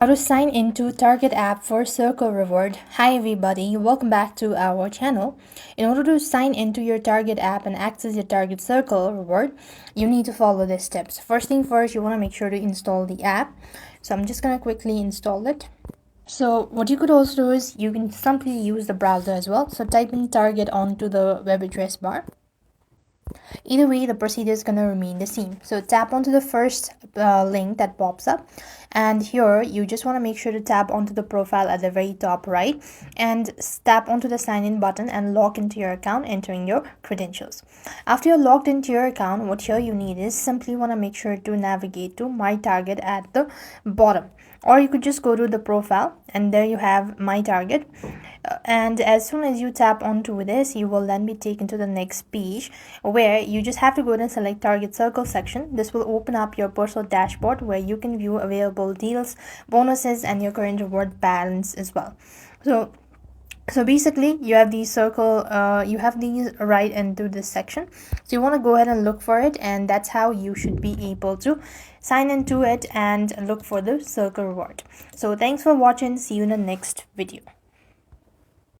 How to sign into Target app for Circle Reward. Hi everybody, welcome back to our channel. In order to sign into your Target app and access your Target Circle Reward, you need to follow these steps. First thing first, you want to make sure to install the app. So I'm just going to quickly install it. So what you could also do is you can simply use the browser as well. So type in Target onto the web address bar. Either way, the procedure is going to remain the same. So tap onto the first link that pops up, and here you just want to make sure to tap onto the profile at the very top right and tap onto the sign in button and log into your account, entering your credentials. After you're logged into your account, what here you need is simply want to make sure to navigate to my target at the bottom, or you could just go to the profile and there you have my target. And as soon as you tap onto this, you will then be taken to the next page where you just have to go and select Target Circle section. This will open up your personal dashboard where you can view available deals, bonuses, and your current reward balance as well. So basically you have these right into this section. So you want to go ahead and look for it, and that's how you should be able to sign into it and look for the circle reward. So thanks for watching. See you in the next video.